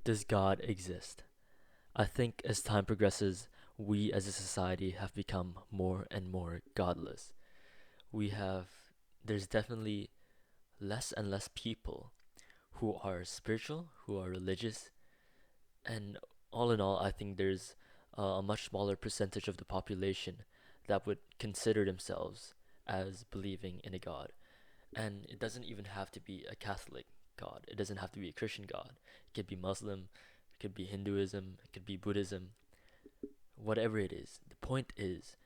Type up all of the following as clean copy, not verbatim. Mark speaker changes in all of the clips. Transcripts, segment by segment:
Speaker 1: Does God exist? I think as time progresses, we as a society have become more and more godless. We have, there's definitely less and less people who are spiritual, who are religious, and all in all, I think there's a much smaller percentage of the population that would consider themselves as believing in a God. And it doesn't even have to be a Catholic God. It doesn't have to be a Christian God. It could be Muslim, it could be Hinduism, it could be Buddhism, whatever it is. The point is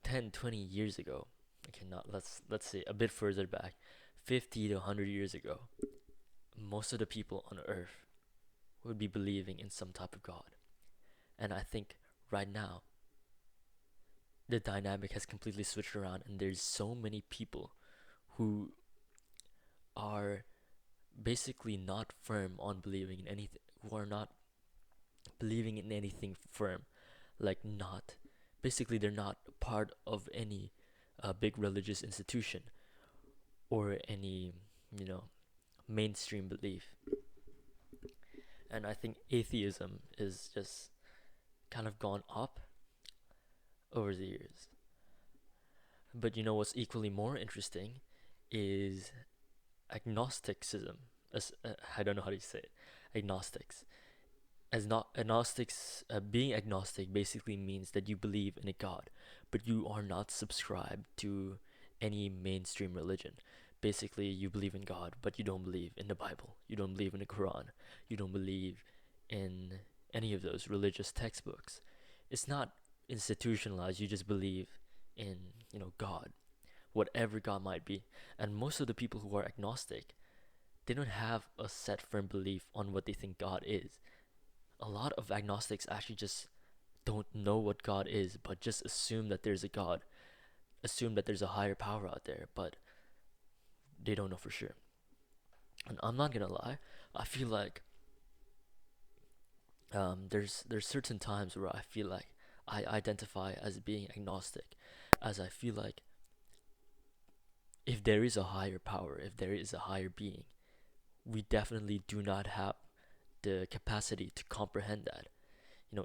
Speaker 1: 10, 20 years ago, okay, not let's say a bit further back, 50 to 100 years ago, most of the people on earth would be believing in some type of God. And I think right now the dynamic has completely switched around and there's so many people who are basically not firm on believing in anything, who are not believing in anything firm, like not, basically they're not part of any big religious institution or any, you know, mainstream belief. And I think atheism is just kind of gone up over the years. But you know what's equally more interesting is agnosticism. I don't know how to say it. Agnostics. As not agnostics, being agnostic basically means that you believe in a God, but you are not subscribed to any mainstream religion. Basically, you believe in God, but you don't believe in the Bible. You don't believe in the Quran. You don't believe in any of those religious textbooks. It's not institutionalized. You just believe in, God, whatever God might be. And most of the people who are agnostic, they don't have a set firm belief on what they think God is. A lot of agnostics actually just don't know what God is, but just assume that there's a God, assume that there's a higher power out there, but they don't know for sure. And I'm not gonna lie, I feel like there's certain times where I feel like I identify as being agnostic, as I feel like if there is a higher power, if there is a higher being, we definitely do not have the capacity to comprehend that.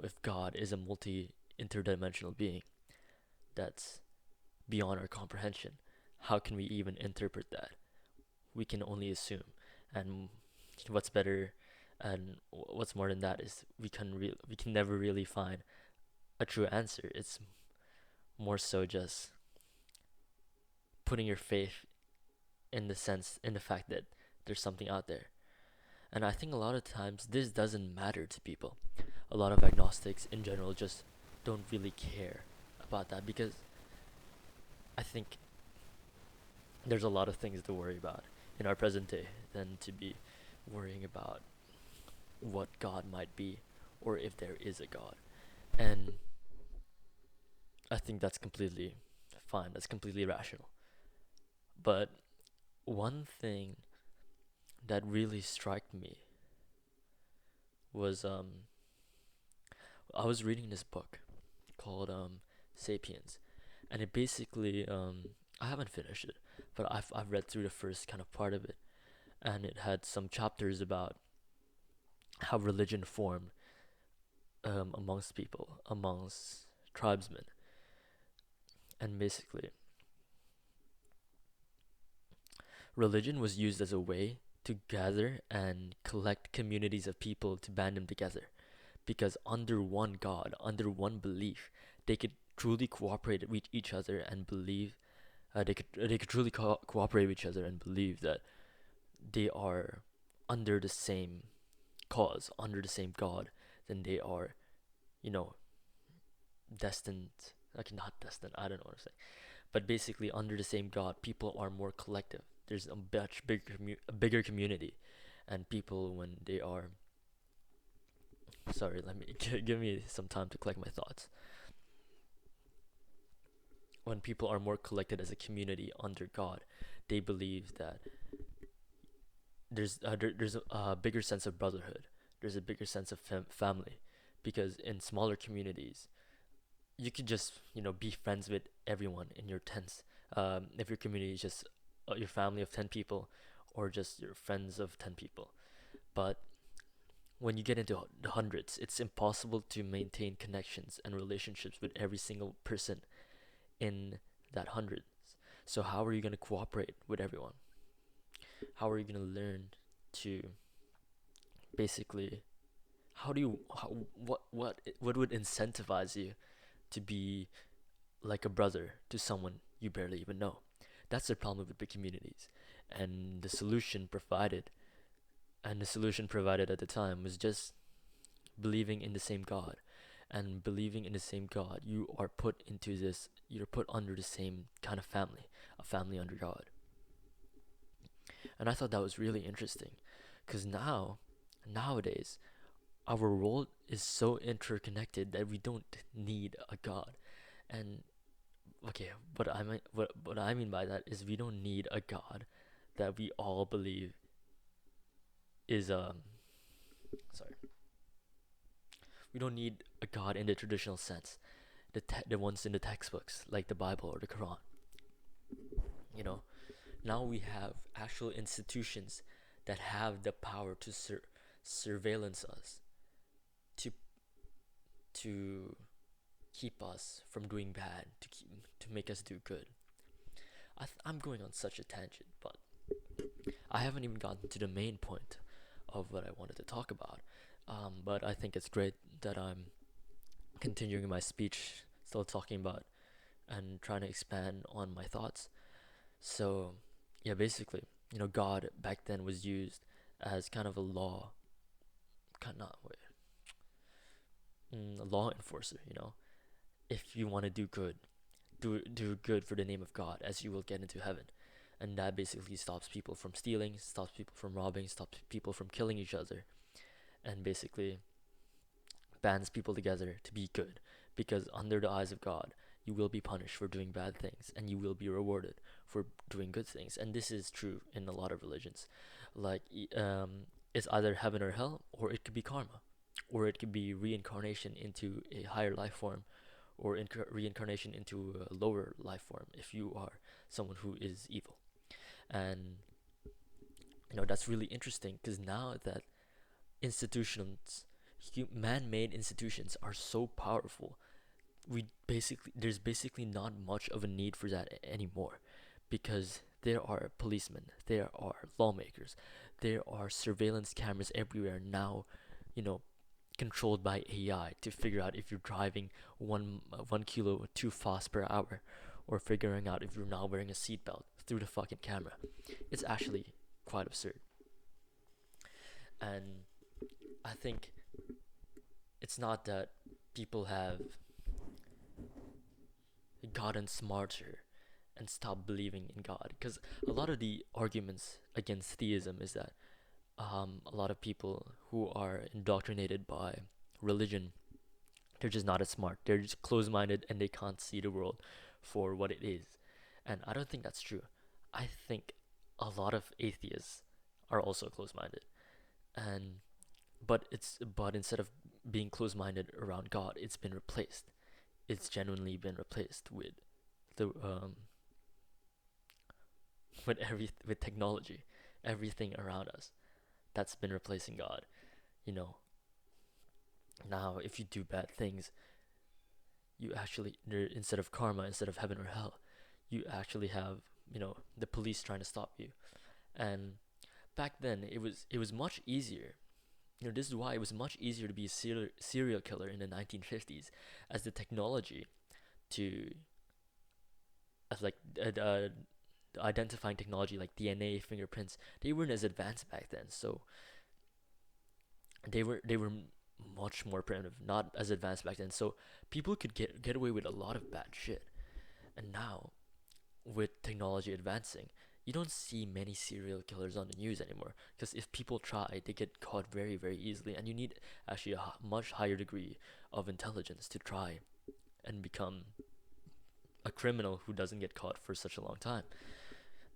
Speaker 1: If God is a multi interdimensional being that's beyond our comprehension, how can we even interpret that? We can only assume. And what's better and what's more than that is we can never really find a true answer. It's more so just putting your faith in the fact that there's something out there. And I think a lot of times this doesn't matter to people. A lot of agnostics in general just don't really care about that because I think there's a lot of things to worry about in our present day than to be worrying about what God might be or if there is a God. And I think that's completely fine, that's completely rational. But one thing that really struck me was I was reading this book called Sapiens, and it basically I haven't finished it, but I've read through the first kind of part of it, and it had some chapters about how religion formed amongst people, amongst tribesmen, and basically religion was used as a way to gather and collect communities of people to band them together because under one God, under one belief, they could truly cooperate with each other and believe they could truly cooperate with each other and believe that they are under the same cause, under the same God, then they are, you know, destined. Like not destined. I don't know what I'm saying, but basically under the same God, people are more collective. There's a much a bigger community, and people when they are. Sorry, let me give me some time to collect my thoughts. When people are more collected as a community under God, they believe that there's a bigger sense of brotherhood. There's a bigger sense of family, because in smaller communities, you could just be friends with everyone in your tents. If your community is just your family of 10 people, or just your friends of 10 people, but when you get into the hundreds, it's impossible to maintain connections and relationships with every single person in that hundreds. So how are you going to cooperate with everyone? How are you going to learn to basically what would incentivize you to be like a brother to someone you barely even know? That's the problem with the communities. And the solution provided at the time was just believing in the same God. And believing in the same God, you're put under the same kind of family, a family under God. And I thought that was really interesting because nowadays, our world is so interconnected that we don't need a God. And okay, what I mean by that is we don't need a God that we all believe is sorry. We don't need a God in the traditional sense, the ones in the textbooks like the Bible or the Quran. You know, now we have actual institutions that have the power to surveillance us, to to keep us from doing bad, to make us do good. I'm going on such a tangent, but I haven't even gotten to the main point of what I wanted to talk about. But I think it's great that I'm continuing my speech, still talking about and trying to expand on my thoughts. So, yeah, basically, God back then was used as kind of a not wait, a law enforcer. If you want to do good, do good for the name of God, as you will get into heaven. And that basically stops people from stealing, stops people from robbing, stops people from killing each other, and basically bands people together to be good. Because under the eyes of God, you will be punished for doing bad things, and you will be rewarded for doing good things. And this is true in a lot of religions. Like, it's either heaven or hell, or it could be karma, or it could be reincarnation into a higher life form, or reincarnation into a lower life form if you are someone who is evil. And that's really interesting because now that institutions, man-made institutions, are so powerful, there's basically not much of a need for that anymore, because there are policemen, there are lawmakers, there are surveillance cameras everywhere now, you know, controlled by AI to figure out if you're driving 1 kilo too fast per hour, or figuring out if you're not wearing a seatbelt through the fucking camera. It's actually quite absurd. And I think it's not that people have gotten smarter and stopped believing in God, because a lot of the arguments against theism is that a lot of people who are indoctrinated by religion, they're just not as smart. They're just closed-minded and they can't see the world for what it is. And I don't think that's true. I think a lot of atheists are also closed-minded. And but instead of being closed-minded around God, it's been replaced. It's genuinely been replaced the with technology, everything around us. That's been replacing God. You know, now if you do bad things, you actually instead of karma, instead of heaven or hell, you actually have the police trying to stop you. And back then, it was much easier. This is why it was much easier to be a serial killer in the 1950s, as the technology to as like identifying technology like DNA, fingerprints, they weren't as advanced back then. So they were much more primitive, not as advanced back then. So people could get away with a lot of bad shit. And now, with technology advancing, you don't see many serial killers on the news anymore. Because if people try, they get caught very, very easily. And you need actually a much higher degree of intelligence to try and become a criminal who doesn't get caught for such a long time.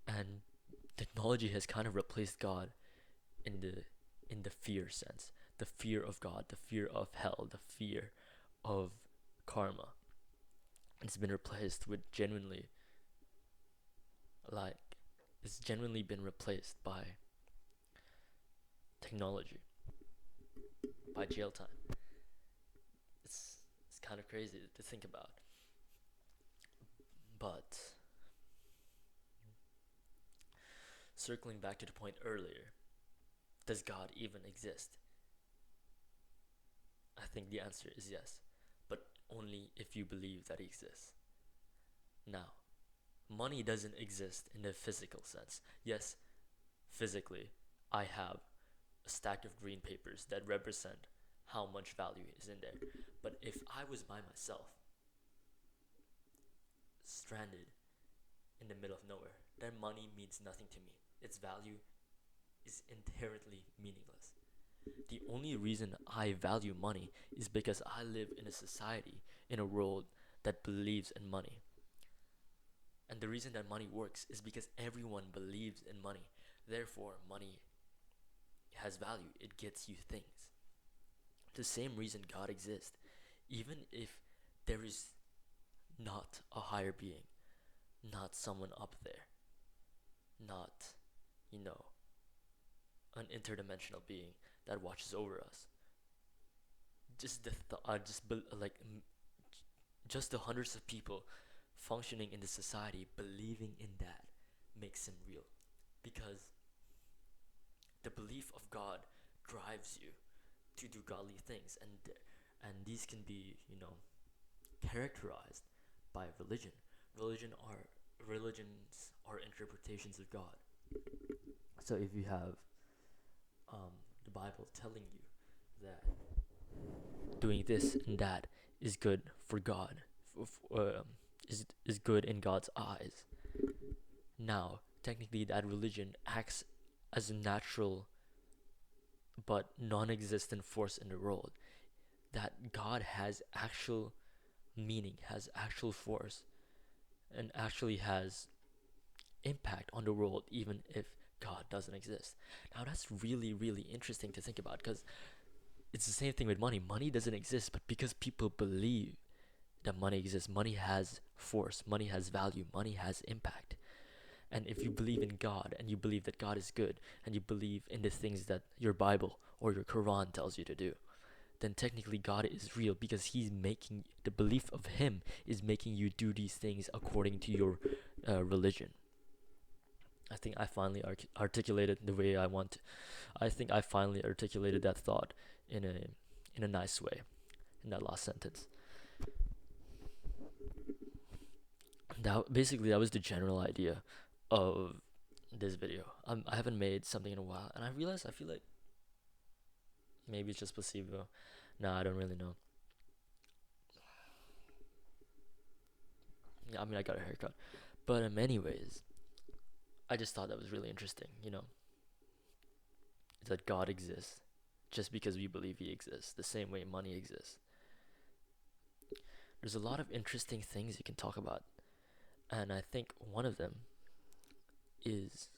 Speaker 1: And technology has kind of replaced God in the fear sense, the fear of God, the fear of hell, the fear of karma. It's been replaced with like genuinely been replaced by technology. by jail time. It's kind of crazy to think about. But circling back to the point earlier, does God even exist? I think the answer is yes, but only if you believe that he exists. Now, money doesn't exist in the physical sense. Yes, physically, I have a stack of green papers that represent how much value is in there. But if I was by myself, stranded in the middle of nowhere, then money means nothing to me. Its value is inherently meaningless. The only reason I value money is because I live in a society, in a world that believes in money. And the reason that money works is because everyone believes in money. Therefore, money has value. It gets you things. The same reason God exists, even if there is not a higher being, not someone up there, not, you know, an interdimensional being that watches over us. Just the just the hundreds of people functioning in the society believing in that makes him real, because the belief of God drives you to do godly things, and these can be, characterized by religion. Religion are Religions are interpretations of God. So if you have the Bible telling you that doing this and that is good for God, is good in God's eyes. Now, technically, that religion acts as a natural but non-existent force in the world. That God has actual meaning, has actual force, and actually has impact on the world, even if God doesn't exist. Now, that's really, really interesting to think about, because it's the same thing with money. Money doesn't exist, but because people believe that money exists, money has force, money has value, money has impact. And if you believe in God, and you believe that God is good, and you believe in the things that your Bible or your Quran tells you to do, then technically God is real, because he's making the belief of him is making you do these things according to your religion. I think I finally articulated the way I want to. I think I finally articulated that thought in a nice way in that last sentence. That was the general idea of this video. I haven't made something in a while, and I realized I feel like maybe it's just placebo. Nah, I don't really know. Yeah, I mean, I got a haircut, but anyways, I just thought that was really interesting. That God exists just because we believe he exists, the same way money exists. There's a lot of interesting things you can talk about, and I think one of them is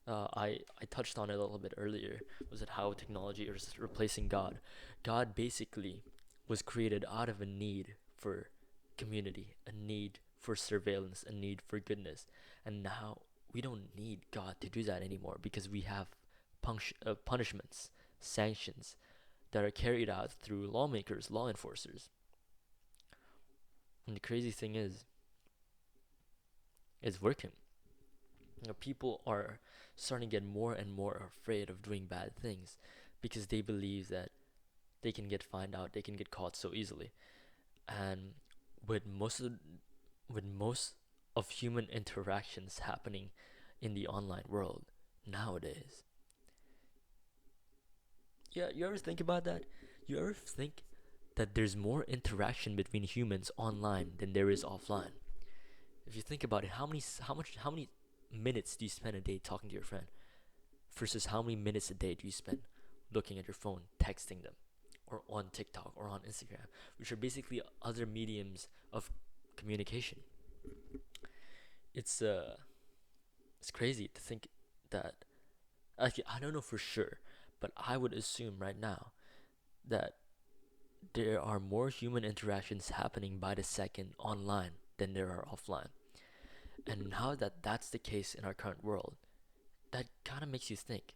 Speaker 1: I touched on it a little bit earlier. Was it how technology is replacing God? God basically was created out of a need for community, a need for surveillance, a need for goodness, and now we don't need God to do that anymore, because we have punishments, sanctions that are carried out through lawmakers, law enforcers. And the crazy thing is, it's working. People are starting to get more and more afraid of doing bad things, because they believe that they can get found out, they can get caught so easily. And with most of human interactions happening in the online world nowadays, yeah, you ever think about that? You ever think that there's more interaction between humans online than there is offline? If you think about it, how many minutes do you spend a day talking to your friend versus how many minutes a day do you spend looking at your phone, texting them, or on TikTok or on Instagram, which are basically other mediums of communication. It's crazy to think that, actually, I don't know for sure, but I would assume right now that there are more human interactions happening by the second online than there are offline. And now that that's the case in our current world, that kind of makes you think,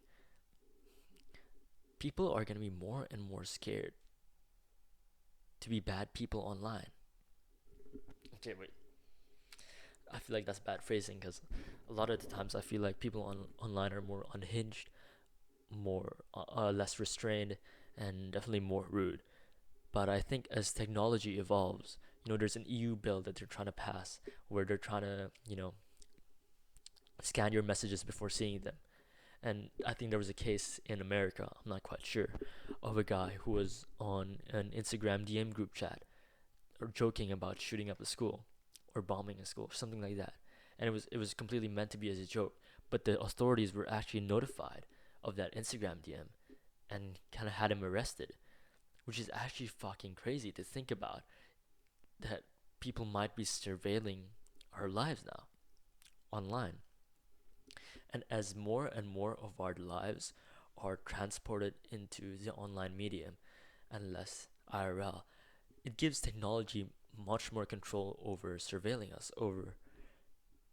Speaker 1: people are gonna be more and more scared to be bad people online. Okay, wait. I feel like that's bad phrasing because a lot of the times I feel like people online are more unhinged, more less restrained, and definitely more rude. But I think as technology evolves, there's an EU bill that they're trying to pass where they're trying to, scan your messages before seeing them. And I think there was a case in America, I'm not quite sure, of a guy who was on an Instagram DM group chat or joking about shooting up a school or bombing a school or something like that. And it was completely meant to be as a joke, but the authorities were actually notified of that Instagram DM and kind of had him arrested, which is actually fucking crazy to think about that people might be surveilling our lives now online. And as more and more of our lives are transported into the online medium and less IRL, it gives technology much more control over surveilling us, over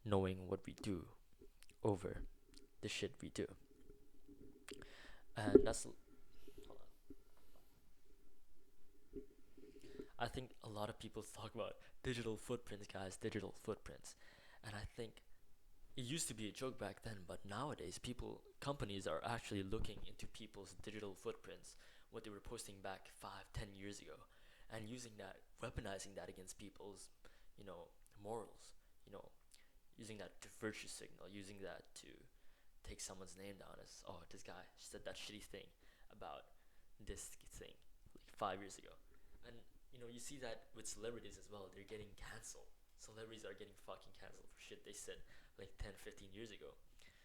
Speaker 1: knowing what we do, over the shit we do. And I think a lot of people talk about digital footprints, guys, digital footprints. And I think it used to be a joke back then, but nowadays companies are actually looking into people's digital footprints, what they were posting back 5, 10 years ago, and using that, weaponizing that against people's, you know, morals, you know, using that to virtue signal, using that to take someone's name down as, oh, this guy said that shitty thing about this thing like 5 years ago. And you see that with celebrities as well. They're getting canceled. Celebrities are getting fucking canceled for shit they said like 10, 15 years ago.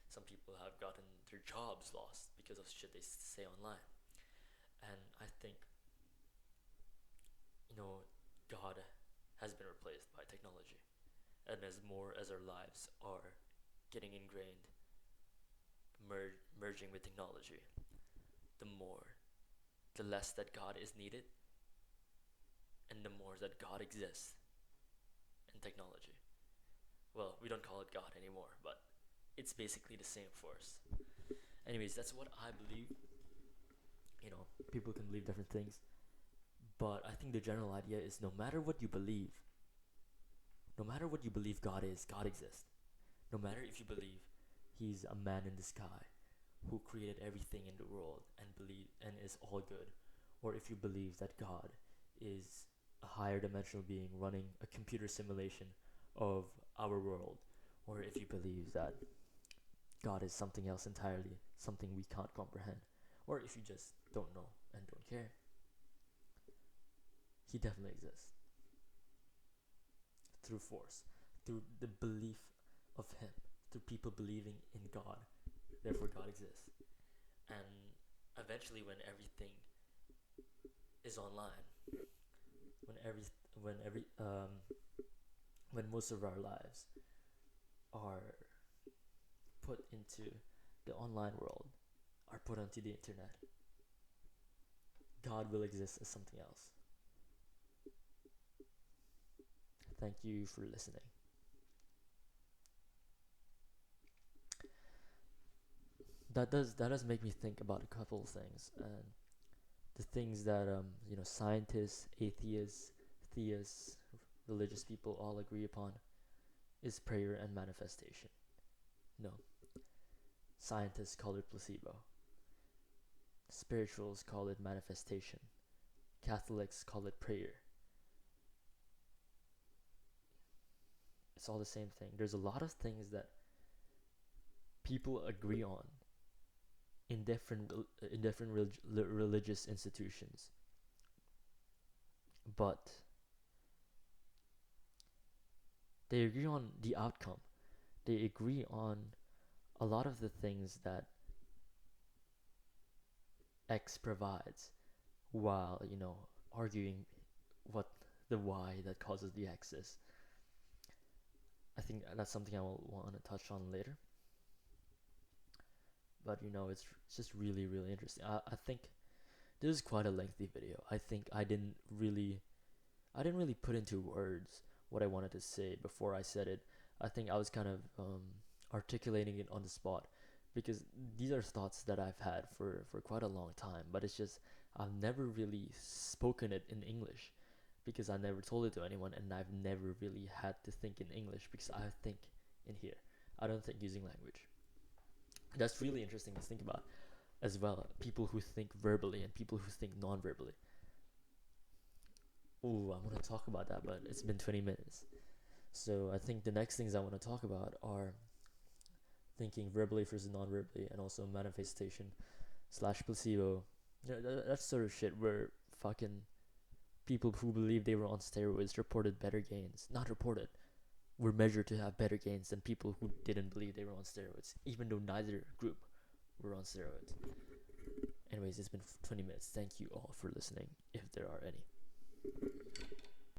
Speaker 1: Some people have gotten their jobs lost because of shit they say online. And I think, God has been replaced by technology. And as more as our lives are getting ingrained, merging with technology, the less that God is needed, and the more that God exists in technology. Well, we don't call it God anymore, but it's basically the same force. Anyways, that's what I believe. People can believe different things, but I think the general idea is no matter what you believe God is, God exists. No matter if you believe He's a man in the sky who created everything in the world and is all good, or if you believe that God is a higher dimensional being running a computer simulation of our world, or if you believe that God is something else entirely, something we can't comprehend, or if you just don't know and don't care, He definitely exists through force, through the belief of Him, through people believing in God. Therefore, God exists. And eventually, when everything is online, when every when every when most of our lives are put into the online world, are put onto the internet, God will exist as something else. Thank you for listening. That does make me think about a couple of things, and the things that scientists, atheists, theists, religious people all agree upon is prayer and manifestation. No, scientists call it placebo. Spirituals call it manifestation. Catholics call it prayer. It's all the same thing. There's a lot of things that people agree on in different religious institutions, but they agree on the outcome. They agree on a lot of the things that X provides, while arguing what the Y that causes the X is. I think that's something I will want to touch on later. But it's just really, really interesting. I think this is quite a lengthy video. I think I didn't really put into words what I wanted to say before I said it. I think I was kind of articulating it on the spot, because these are thoughts that I've had for quite a long time, but it's just I've never really spoken it in English because I never told it to anyone, and I've never really had to think in English because I think in here. I don't think using language. That's really interesting to think about as well. People who think verbally and people who think non-verbally. Ooh, I want to talk about that, but it's been 20 minutes. So I think the next things I want to talk about are thinking verbally versus non-verbally, and also manifestation slash placebo. That sort of shit where fucking people who believe they were on steroids reported better gains. Not reported, were measured to have better gains than people who didn't believe they were on steroids, even though neither group were on steroids. Anyways, it's been 20 minutes. Thank you all for listening, if there are any.